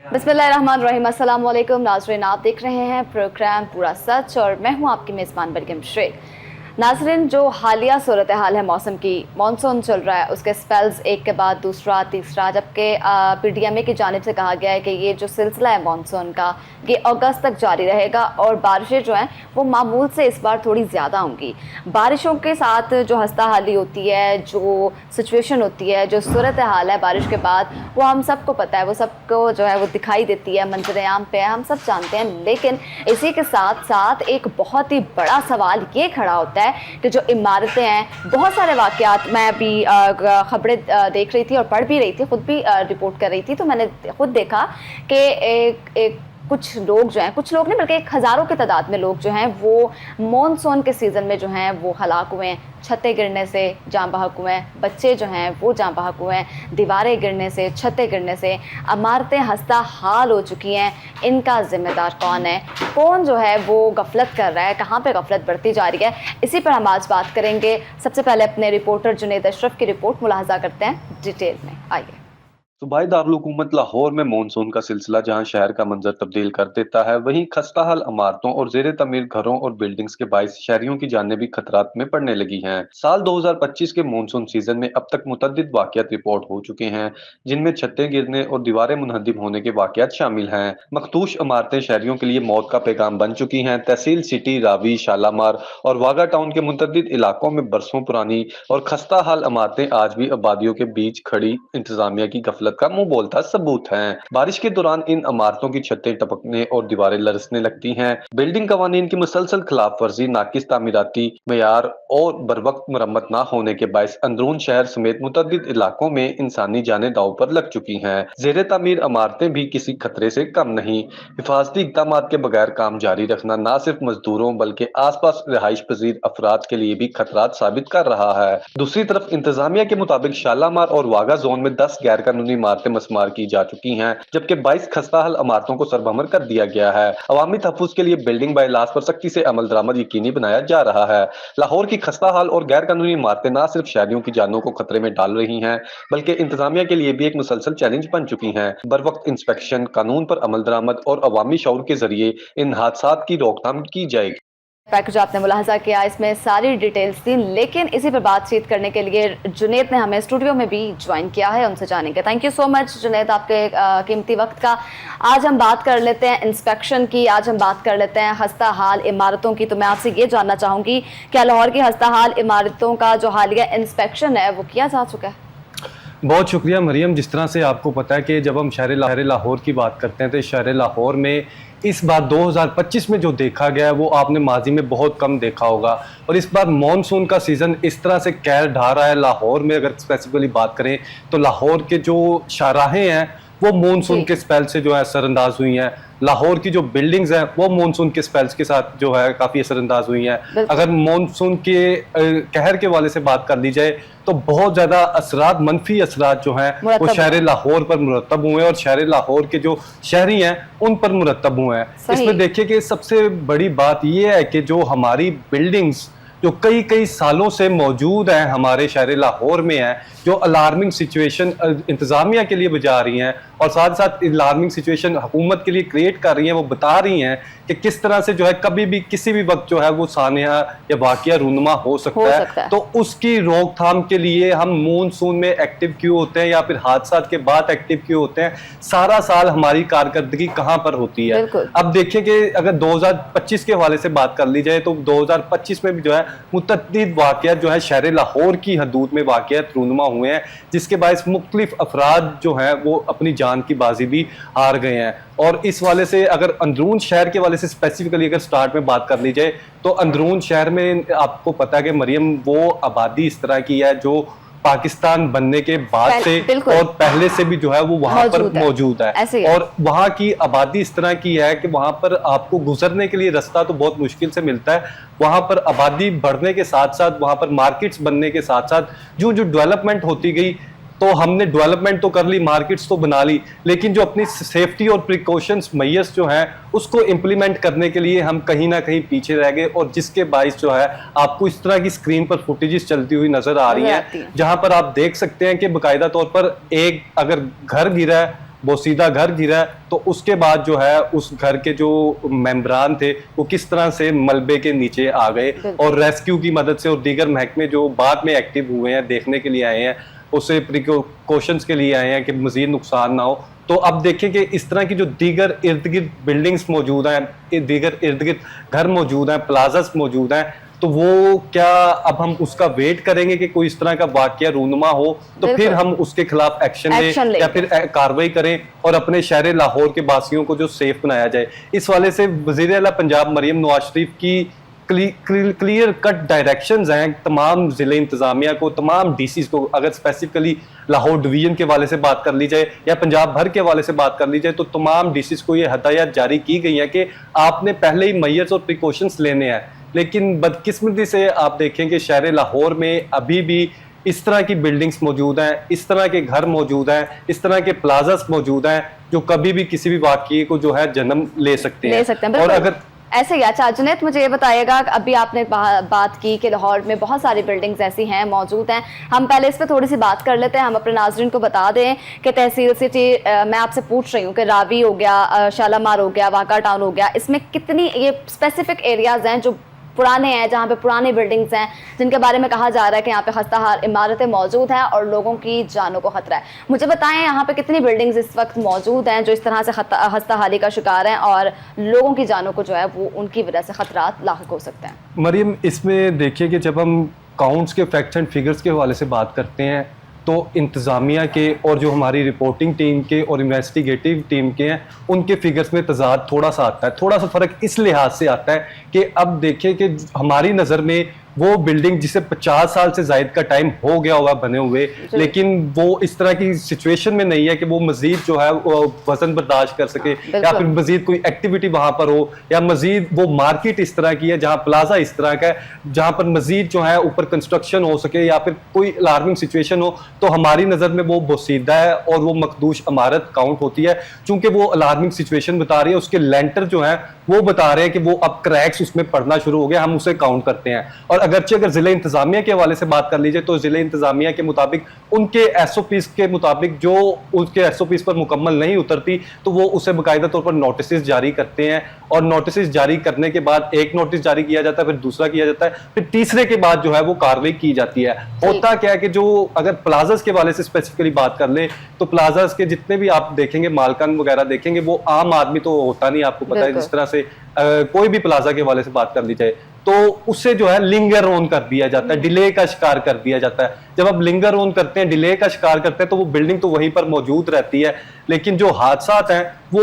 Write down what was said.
बिस्मिल्लाहिर्रहमानिर्रहीम। अस्सलाम वालेकुम नाज़रीन, आप देख रहे हैं प्रोग्राम पूरा सच और मैं हूं आपकी मेज़बान मरियम शेख। नाज़रीन, जो हालिया सूरत हाल है मौसम की, मानसून चल रहा है, उसके स्पेल्स एक के बाद दूसरा तीसरा, जबकि PDMA की जानिब से कहा गया है कि ये जो सिलसिला है मानसून का, ये अगस्त तक जारी रहेगा और बारिशें जो हैं वो मामूल से इस बार थोड़ी ज़्यादा होंगी। बारिशों के साथ जो हस्ता हाली होती है, जो सिचुएशन होती है, जो सूरत हाल है बारिश के बाद, वो हम सबको पता है, वो सबको जो है वो दिखाई देती है, मंजर आम पे है, हम सब जानते हैं। लेकिन इसी के साथ साथ एक बहुत ही बड़ा सवाल ये खड़ा होता है कि जो इमारतें हैं, बहुत सारे वाक़यात मैं अभी खबरें देख रही थी और पढ़ भी रही थी, ख़ुद भी रिपोर्ट कर रही थी, तो मैंने खुद देखा कि एक कुछ लोग जो हैं, कुछ लोग नहीं बल्कि एक हज़ारों की तादाद में लोग जो हैं वो मॉनसून के सीज़न में जो हैं वो हलाक हुए हैं। छतें गिरने से जाँ बहक हुए हैं, बच्चे जो हैं वो जाँ बहक हुए हैं, दीवारें गिरने से, छतें गिरने से, इमारतें हस्ता हाल हो चुकी हैं। इनका ज़िम्मेदार कौन है? कौन जो है वो गफलत कर रहा है? कहाँ पे गफलत बढ़ती जा रही है? इसी पर हम आज बात करेंगे। सबसे पहले अपने रिपोर्टर जुनैद अशरफ की रिपोर्ट मुलाहजा करते हैं डिटेल में। आइए। सूबाई दारुल हुकूमत लाहौर में मानसून का सिलसिला जहां शहर का मंजर तब्दील कर देता है, वहीं खस्ताहाल इमारतों और जेर तमीर घरों और बिल्डिंग्स के बाइस शहरियों की जानें भी खतरात में पड़ने लगी हैं। साल 2025 के मानसून सीजन में अब तक मुतअद्दिद वाक़यात रिपोर्ट हो चुके हैं, जिनमें छतें गिरने और दीवारें मुनहदिम होने के वाक़यात शामिल हैं। मखदूश इमारतें शहरियों के लिए मौत का पैगाम बन चुकी हैं। तहसील सिटी, रावी, शालामार और वागा टाउन के मुतअद्दिद इलाकों में बरसों पुरानी और खस्ताहाल इमारतें आज भी आबादियों के बीच खड़ी इंतजामिया की गफलत का मुंह बोलता सबूत है। बारिश के दौरान इन इमारतों की छतें टपकने और दीवारें लरसने लगती हैं। बिल्डिंग कवानीन की मुसलसल खिलाफ वर्जी, नाकिस तामीराती मेयार और बरवक्त मरम्मत न होने के बायस अंदरून शहर समेत मुतअद्दिद इलाकों में इंसानी जानें दांव पर लग चुकी हैं। जेर तामीर इमारतें भी किसी खतरे से कम नहीं। हिफाजती इक़दाम के बगैर काम जारी रखना न सिर्फ मजदूरों बल्कि आस पास रिहाइश पजीर अफराद के लिए भी खतरात साबित कर रहा है। दूसरी तरफ इंतजामिया के मुताबिक शालामार और वागा जोन में 10 गैर कानूनी इमारतें मस्मार की जा चुकी हैं, जबकि 22 खस्ताहाल इमारतों को सरभमर कर दिया गया है। अवामी तहफ़्फ़ुज़ के लिए बिल्डिंग बाय लाश पर सख्ती से अमल दरामद यकीनी बनाया जा रहा है। लाहौर की खस्ताहाल और गैर कानूनी इमारतें न सिर्फ शहरियों की जानों को खतरे में डाल रही हैं, बल्कि इंतजामिया के लिए भी एक मुसलसल चैलेंज बन चुकी हैं। बर वक्त इंस्पेक्शन, कानून पर अमल दरामद और अवामी शऊर के जरिए इन हादसात की रोकथाम की जाएगी। पैकेज आपने मुलाहजा किया, इसमें सारी डिटेल्स थी, लेकिन इसी पर बातचीत करने के लिए जुनैद ने हमें स्टूडियो में भी ज्वाइन किया है, उनसे जानेंगे। Thank you so much Junaid, आपके कीमती वक्त का। आज हम बात कर लेते हैं इंस्पेक्शन की, आज हम बात कर लेते हैं हस्ता हाल इमारतों की। तो मैं आपसे ये जानना चाहूँगी, क्या लाहौर की हस्ता हाल इमारतों का जो हालिया इंस्पेक्शन है वो किया जा चुका है? बहुत शुक्रिया मरियम। जिस तरह से आपको पता है कि जब हम शहर लाहौर की बात करते हैं तो शहर लाहौर में इस बार 2025 में जो देखा गया है वो आपने माजी में बहुत कम देखा होगा। और इस बार मॉनसून का सीज़न इस तरह से कहर ढा रहा है लाहौर में। अगर स्पेसिफिकली बात करें तो लाहौर के जो शाहराहें हैं वो मॉनसून के स्पेल से जो है असरअंदाज हुई हैं। लाहौर की जो बिल्डिंग्स हैं वो मॉनसून के स्पेल्स के साथ जो है काफ़ी असरअंदाज हुई हैं। अगर मॉनसून के कहर के वाले से बात कर ली जाए तो बहुत ज़्यादा असरात, मनफी असरात जो हैं वो शहर लाहौर पर मुरतब हुए हैं और शहर लाहौर के जो शहरी हैं उन पर मुरतब हुए हैं। इसमें देखिए कि सबसे बड़ी बात यह है कि जो हमारी बिल्डिंग्स जो कई कई सालों से मौजूद हैं हमारे शहर लाहौर में है, जो अलार्मिंग सिचुएशन इंतज़ामिया के लिए बजा रही हैं और साथ साथ अलार्मिंग सिचुएशन हुकूमत के लिए क्रिएट कर रही हैं। वो बता रही हैं कि किस तरह से जो है कभी भी किसी भी वक्त जो है वो सानिया या वाक़या रूनुमा हो सकता है। तो उसकी रोकथाम के लिए हम मानसून में एक्टिव क्यों होते हैं या फिर हादसात के बाद एक्टिव क्यों होते हैं? सारा साल हमारी कारकर्दगी कहाँ पर होती है? अब देखिए कि अगर 2025 के हवाले से बात कर ली जाए तो 2025 में भी जो है मुतअद्दिद वाक़यात जो है शहर लाहौर की हदूद में वाक़यात रूनुमा हुए हैं, जिसके बायस मुख्तलिफ अफराद जो हैं वो अपनी जान की बाजी भी हार गए हैं। और इस वाले से अगर अंदरून शहर के वाले से स्पेसिफिकली अगर स्टार्ट में बात कर ली जाए तो अंदरून शहर में आपको पता है कि मरियम वो आबादी इस तरह की है जो पाकिस्तान बनने के बाद से और पहले से भी जो है वो वहां पर मौजूद है। और वहां की आबादी इस तरह की है कि वहां पर आपको गुजरने के लिए रास्ता तो बहुत मुश्किल से मिलता है। वहां पर आबादी बढ़ने के साथ साथ वहां पर मार्केट्स बनने के साथ साथ जो जो डेवलपमेंट होती गई, तो हमने डेवलपमेंट तो कर ली, मार्केट्स तो बना ली, लेकिन जो अपनी सेफ्टी और प्रिकॉशंस मैयर्स जो हैं उसको इम्प्लीमेंट करने के लिए हम कहीं ना कहीं पीछे रह गए। और जिसके बाइस जो है आपको इस तरह की स्क्रीन पर फुटेजेस चलती हुई नजर आ रही हैं, जहां पर आप देख सकते हैं कि बाकायदा तौर पर एक अगर घर गिरा है बोसीदा घर गिरा है, तो उसके बाद जो है उस घर के जो मेंबरान थे वो किस तरह से मलबे के नीचे आ गए और रेस्क्यू की मदद से और दीगर महकमे जो बाद में एक्टिव हुए हैं, देखने के लिए आए हैं, उससे प्रिकॉशंस के लिए आए हैं कि मजीद नुकसान ना हो। तो अब देखें कि इस तरह की जो दीगर इर्द गिर्द बिल्डिंग्स मौजूद हैं, दीगर इर्द गिर्द घर मौजूद हैं, प्लाजास मौजूद हैं, तो वो क्या अब हम उसका वेट करेंगे कि कोई इस तरह का वाकया रूनुमा हो तो फिर हम उसके खिलाफ एक्शन लें या फिर कार्रवाई करें और अपने शहर लाहौर के वासियों को जो सेफ बनाया जाए। इस वाले से वज़ीर आला पंजाब मरियम नवाज शरीफ की क्लियर कट डायरेक्शंस हैं तमाम ज़िले इंतज़ामिया को, तमाम डीसीज को। अगर स्पेसिफिकली लाहौर डिवीजन के वाले से बात कर ली जाए या पंजाब भर के वाले से बात कर ली जाए, तो तमाम डीसीज को ये हदायत जारी की गई है कि आपने पहले ही मैयर्स और प्रिकॉशंस लेने हैं। लेकिन बदकिस्मती से आप देखें कि शहर लाहौर में अभी भी इस तरह की बिल्डिंग्स मौजूद हैं, इस तरह के घर मौजूद हैं, इस तरह के प्लाजास मौजूद हैं जो कभी भी किसी भी वाकये को जो है जन्म ले सकते हैं। और अगर ऐसे ही अच्छा जुनैद, मुझे ये बताइएगा, अभी आपने बात की कि लाहौर में बहुत सारी बिल्डिंग्स ऐसी हैं मौजूद हैं, हम पहले इस पर थोड़ी सी बात कर लेते हैं। हम अपने नाज़रीन को बता दें कि तहसील सिटी, मैं आपसे पूछ रही हूँ कि रावी हो गया, शालामार हो गया, वाका टाउन हो गया, इसमें कितनी ये स्पेसिफिक एरियाज हैं जो पुराने हैं, जहाँ पे पुरानी बिल्डिंग्स हैं जिनके बारे में कहा जा रहा है कि यहाँ पे खस्ताहाल इमारतें मौजूद हैं और लोगों की जानों को खतरा है। मुझे बताएं यहाँ पे कितनी बिल्डिंग्स इस वक्त मौजूद हैं जो इस तरह से खस्ताहाली का शिकार हैं और लोगों की जानों को जो है वो उनकी वजह से खतरात लाहिक हो सकते हैं। मरियम, इसमें देखिए कि जब हम काउंट्स के फैक्ट्स एंड फिगर्स के हवाले से बात करते हैं तो इंतज़ामिया के और जो हमारी रिपोर्टिंग टीम के और इन्वेस्टिगेटिव टीम के हैं उनके फिगर्स में तज़ाद थोड़ा सा आता है। थोड़ा सा फ़र्क इस लिहाज से आता है कि अब देखिए कि हमारी नज़र में वो बिल्डिंग जिसे 50 साल से ज़ायद का टाइम हो गया होगा बने हुए, लेकिन वो इस तरह की सिचुएशन में नहीं है कि वो मज़ीद जो है वज़न बर्दाश्त कर सके या फिर मज़ीद कोई एक्टिविटी वहाँ पर हो, या मज़ीद वो मार्केट इस तरह की है जहाँ प्लाजा इस तरह का है जहाँ पर मज़ीद जो है ऊपर कंस्ट्रक्शन हो सके या फिर कोई अलार्मिंग सिचुएशन हो। तो हमारी नज़र में वो बोसीदा है और वो मखदूश इमारत काउंट होती है। चूँकि वो अलार्मिंग सिचुएशन बता रही है, उसके लेंटर जो है वो बता रहे हैं कि वो अब क्रैक्स उसमें पड़ना शुरू हो गया, हम उसे काउंट करते हैं। और अगरचे अगर ज़िले इंतज़ामिया के हवाले से बात कर लीजिए तो ज़िले इंतज़ामिया के मुताबिक उनके एसओपीज़ के मुताबिक जो उसके एसओपीज़ पर मुकम्मल नहीं उतरती तो वो उसे बाकायदा तौर पर नोटिस जारी करते हैं और नोटिस जारी करने के बाद एक नोटिस जारी किया जाता है, फिर दूसरा किया जाता है, फिर तीसरे के बाद जो है वो कार्रवाई की जाती है। होता क्या है कि जो अगर प्लाजास के हवाले से स्पेसिफिकली बात कर ले तो प्लाजास के जितने भी आप देखेंगे मालकान वगैरह देखेंगे वो आम आदमी तो होता नहीं, आपको पता है। जिस तरह से कोई भी प्लाजा के हवाले से बात कर ली जाए तो उससे जो है लिंगर ऑन कर दिया जाता है, डिले का शिकार कर दिया जाता है। जब आप लिंगर ऑन करते हैं, डिले का शिकार करते हैं तो वो बिल्डिंग तो वहीं पर मौजूद रहती है, लेकिन जो हादसात हैं वो